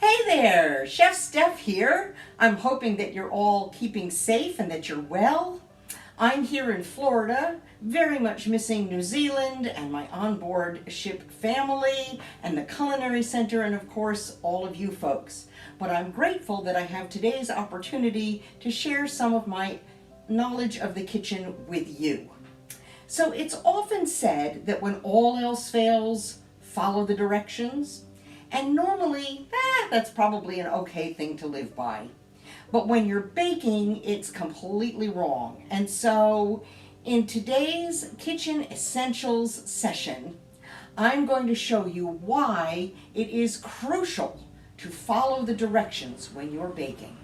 Hey there, Chef Steph here. I'm hoping that you're all keeping safe and that you're well. I'm here in Florida, very much missing New Zealand and my onboard ship family and the Culinary Center and of course all of you folks. But I'm grateful that I have today's opportunity to share some of my knowledge of the kitchen with you. So it's often said that when all else fails, follow the directions. And normally, that's probably an okay thing to live by. But when you're baking, it's completely wrong. And so in today's Kitchen Essentials session, I'm going to show you why it is crucial to follow the directions when you're baking.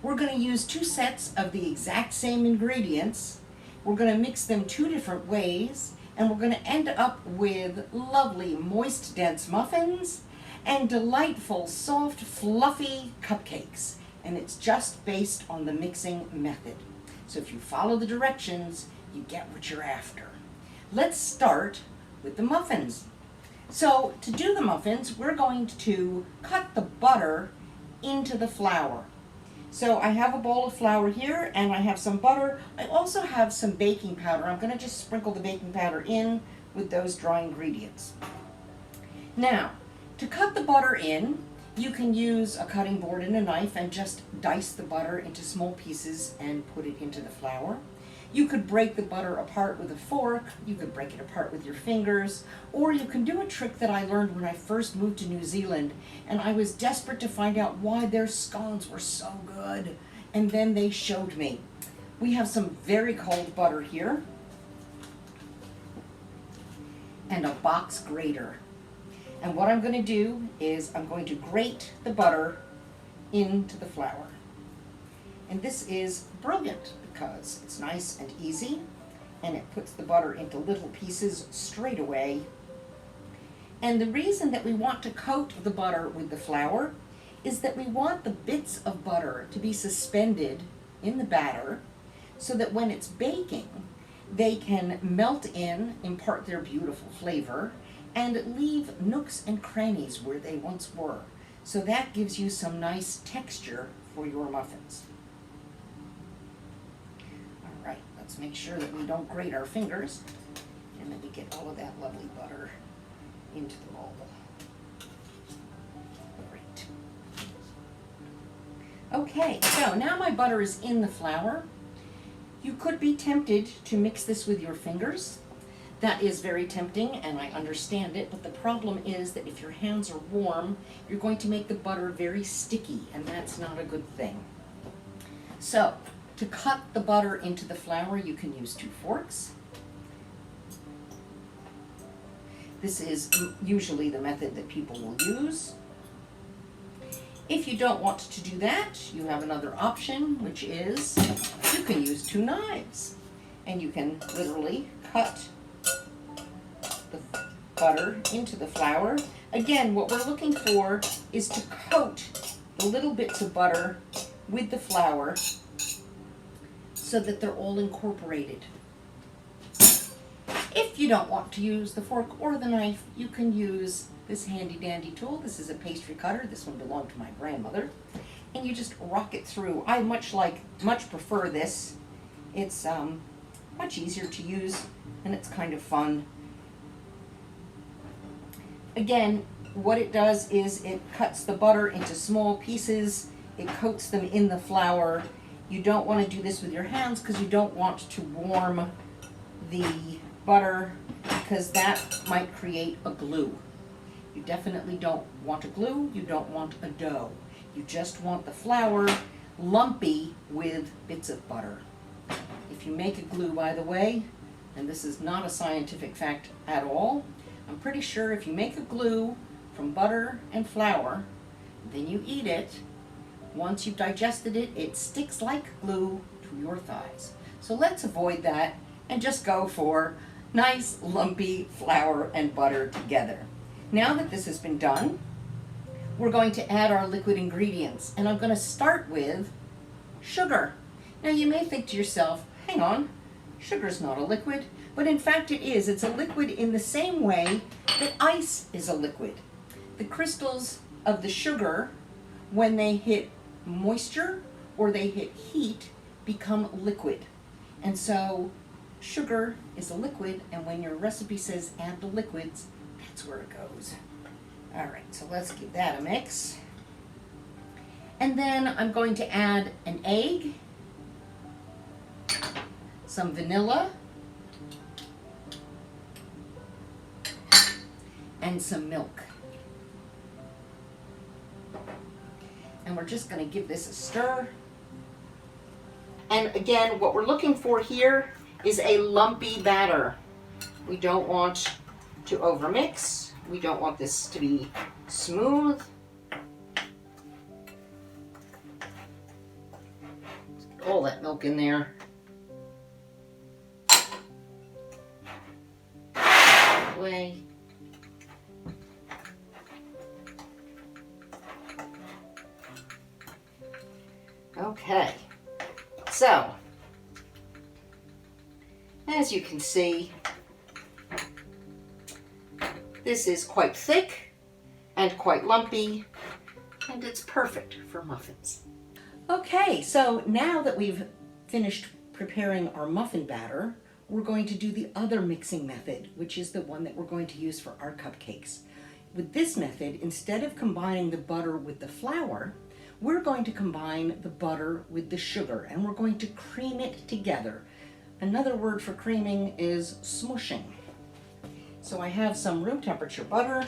We're going to use 2 sets of the exact same ingredients. We're going to mix them 2 different ways. And we're going to end up with lovely, moist, dense muffins and delightful, soft, fluffy cupcakes. And it's just based on the mixing method. So if you follow the directions, you get what you're after. Let's start with the muffins. So to do the muffins, we're going to cut the butter into the flour. So I have a bowl of flour here and I have some butter. I also have some baking powder. I'm going to just sprinkle the baking powder in with those dry ingredients. Now, to cut the butter in, you can use a cutting board and a knife and just dice the butter into small pieces and put it into the flour. You could break the butter apart with a fork, you could break it apart with your fingers, or you can do a trick that I learned when I first moved to New Zealand and I was desperate to find out why their scones were so good. And then they showed me. We have some very cold butter here and a box grater. And what I'm going to do is I'm going to grate the butter into the flour. And this is brilliant because it's nice and easy and it puts the butter into little pieces straight away. And the reason that we want to coat the butter with the flour is that we want the bits of butter to be suspended in the batter so that when it's baking, they can melt in, impart their beautiful flavor, and leave nooks and crannies where they once were. So that gives you some nice texture for your muffins. All right, let's make sure that we don't grate our fingers and that we get all of that lovely butter into the bowl. Great. Okay, so now my butter is in the flour. You could be tempted to mix this with your fingers. That is very tempting, and I understand it, but the problem is that if your hands are warm, you're going to make the butter very sticky, and that's not a good thing. So, to cut the butter into the flour, you can use 2 forks. This is usually the method that people will use. If you don't want to do that, you have another option, which is you can use 2 knives, and you can literally cut the butter into the flour. Again, what we're looking for is to coat the little bits of butter with the flour so that they're all incorporated. If you don't want to use the fork or the knife, you can use this handy dandy tool. This is a pastry cutter. This one belonged to my grandmother. And you just rock it through. I much prefer this. It's much easier to use and it's kind of fun. Again, what it does is it cuts the butter into small pieces. It coats them in the flour. You don't want to do this with your hands because you don't want to warm the butter because that might create a glue. You definitely don't want a glue. You don't want a dough. You just want the flour lumpy with bits of butter. If you make a glue, by the way, and this is not a scientific fact at all, I'm pretty sure if you make a glue from butter and flour, then you eat it, once you've digested it, it sticks like glue to your thighs. So let's avoid that and just go for nice lumpy flour and butter together. Now that this has been done, we're going to add our liquid ingredients, and I'm going to start with sugar. Now you may think to yourself, hang on, sugar's not a liquid. But in fact it is. It's a liquid in the same way that ice is a liquid. The crystals of the sugar, when they hit moisture or they hit heat, become liquid. And so sugar is a liquid, and when your recipe says add the liquids, that's where it goes. All right, so let's give that a mix. And then I'm going to add an egg, some vanilla, and some milk. And we're just going to give this a stir. And again, what we're looking for here is a lumpy batter. We don't want to overmix. We don't want this to be smooth. Get all that milk in there. Way. Okay, so as you can see, this is quite thick and quite lumpy, and it's perfect for muffins. Okay, so now that we've finished preparing our muffin batter, we're going to do the other mixing method, which is the one that we're going to use for our cupcakes. With this method, instead of combining the butter with the flour, we're going to combine the butter with the sugar, and we're going to cream it together. Another word for creaming is smushing. So I have some room temperature butter.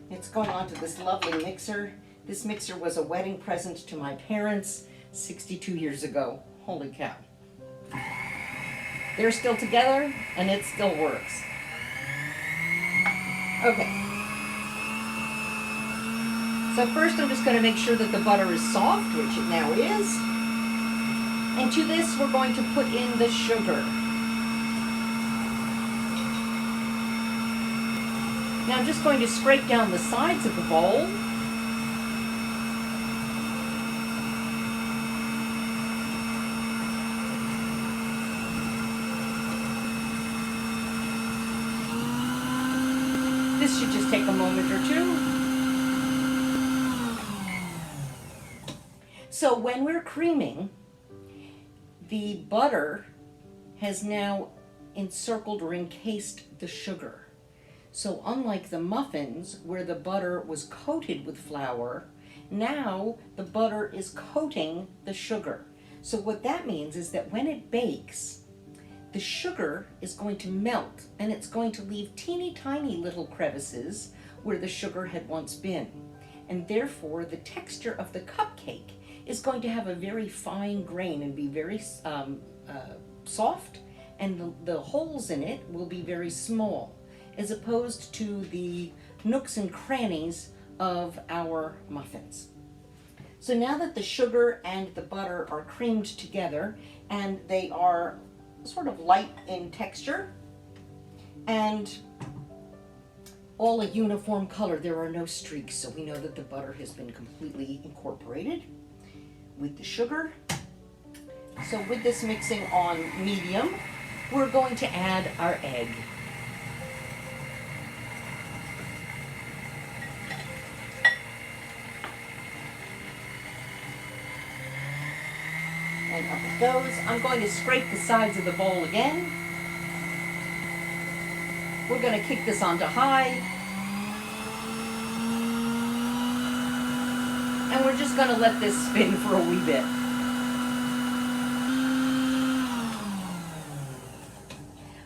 It's going onto this lovely mixer. This mixer was a wedding present to my parents 62 years ago. Holy cow. They're still together, and it still works. Okay. So first I'm just going to make sure that the butter is soft, which it now is. And to this we're going to put in the sugar. Now I'm just going to scrape down the sides of the bowl. This should just take a moment or two. So when we're creaming, the butter has now encircled or encased the sugar. So unlike the muffins, where the butter was coated with flour, now the butter is coating the sugar. So what that means is that when it bakes, the sugar is going to melt, and it's going to leave teeny tiny little crevices where the sugar had once been. And therefore, the texture of the cupcake is going to have a very fine grain and be very soft, and the holes in it will be very small, as opposed to the nooks and crannies of our muffins. So now that the sugar and the butter are creamed together, and they are sort of light in texture and all a uniform color, there are no streaks, so we know that the butter has been completely incorporated with the sugar. So with this mixing on medium, we're going to add our egg. And up it goes. I'm going to scrape the sides of the bowl again. We're going to kick this onto high. And we're just going to let this spin for a wee bit.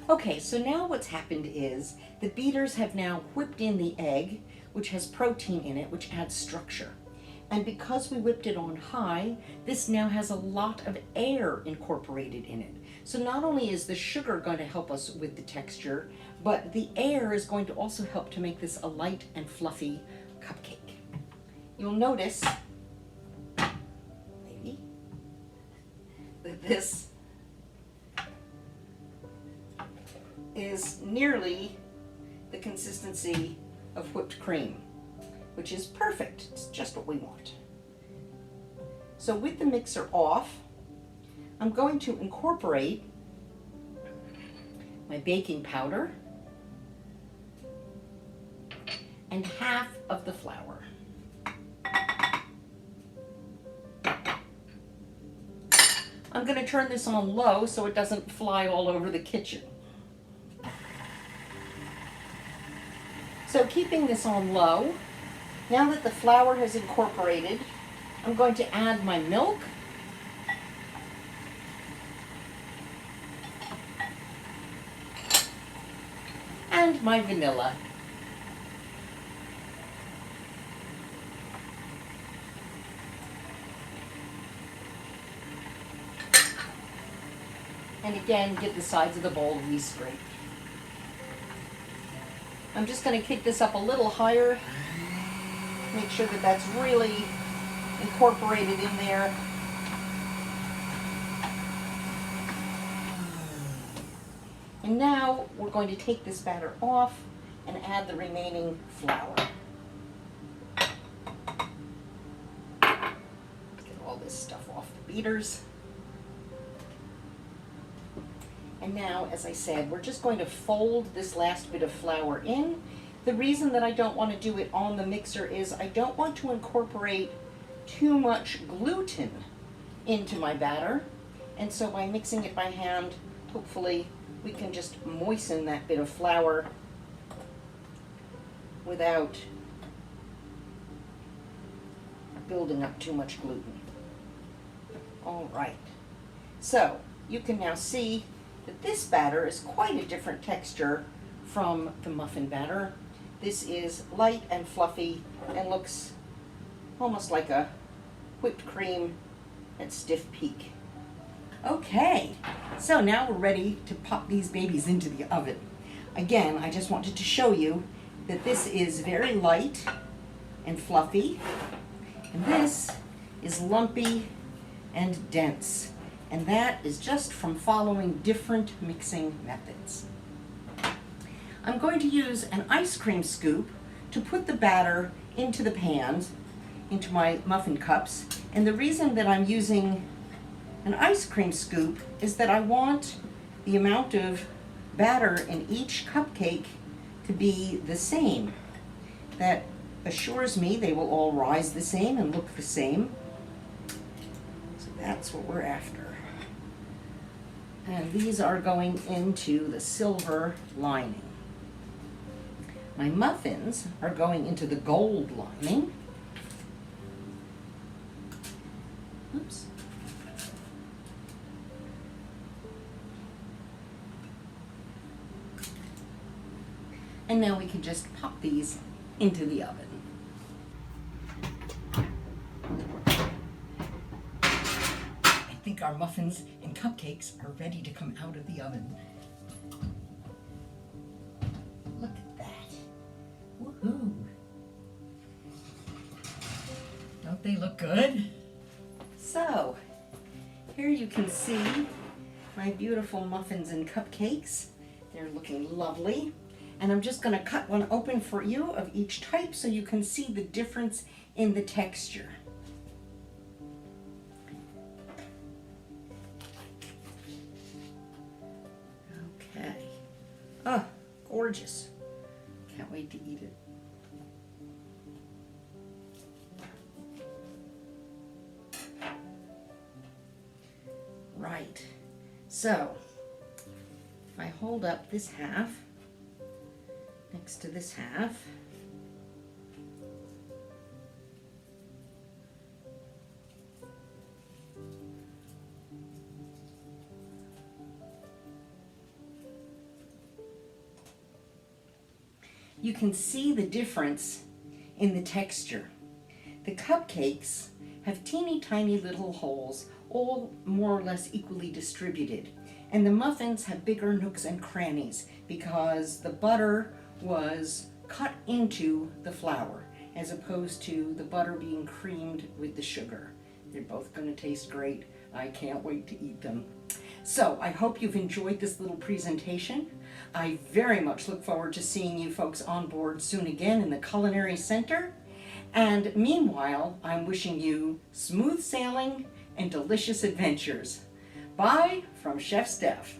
Okay, so now what's happened is the beaters have now whipped in the egg, which has protein in it, which adds structure. And because we whipped it on high, this now has a lot of air incorporated in it. So not only is the sugar going to help us with the texture, but the air is going to also help to make this a light and fluffy cupcake. You'll notice, maybe, that this is nearly the consistency of whipped cream, which is perfect. It's just what we want. So with the mixer off, I'm going to incorporate my baking powder and half of the flour. I'm going to turn this on low so it doesn't fly all over the kitchen. So keeping this on low, now that the flour has incorporated, I'm going to add my milk. And my vanilla. And again, get the sides of the bowl re-scraped. I'm just going to kick this up a little higher. Make sure that that's really incorporated in there. And now we're going to take this batter off and add the remaining flour. Get all this stuff off the beaters. And now, as I said, we're just going to fold this last bit of flour in. The reason that I don't want to do it on the mixer is I don't want to incorporate too much gluten into my batter. And so by mixing it by hand, hopefully we can just moisten that bit of flour without building up too much gluten. All right. So you can now see that this batter is quite a different texture from the muffin batter. This is light and fluffy and looks almost like a whipped cream at stiff peak. Okay, so now we're ready to pop these babies into the oven. Again, I just wanted to show you that this is very light and fluffy, and this is lumpy and dense. And that is just from following different mixing methods. I'm going to use an ice cream scoop to put the batter into the pans, into my muffin cups. And the reason that I'm using an ice cream scoop is that I want the amount of batter in each cupcake to be the same. That assures me they will all rise the same and look the same. So that's what we're after. And these are going into the silver lining. My muffins are going into the gold lining. Oops. And now we can just pop these into the oven. I think our muffins and cupcakes are ready to come out of the oven. Look at that. Woohoo! Don't they look good? So, here you can see my beautiful muffins and cupcakes. They're looking lovely. And I'm just going to cut one open for you of each type so you can see the difference in the texture. Okay. Oh, gorgeous. Can't wait to eat it. Right. So, if I hold up this half next to this half, you can see the difference in the texture. The cupcakes have teeny tiny little holes, all more or less equally distributed. And the muffins have bigger nooks and crannies because the butter was cut into the flour as opposed to the butter being creamed with the sugar. They're both going to taste great. I can't wait to eat them. So I hope you've enjoyed this little presentation. I very much look forward to seeing you folks on board soon again in the Culinary Center. And meanwhile, I'm wishing you smooth sailing and delicious adventures. Bye from Chef Steph.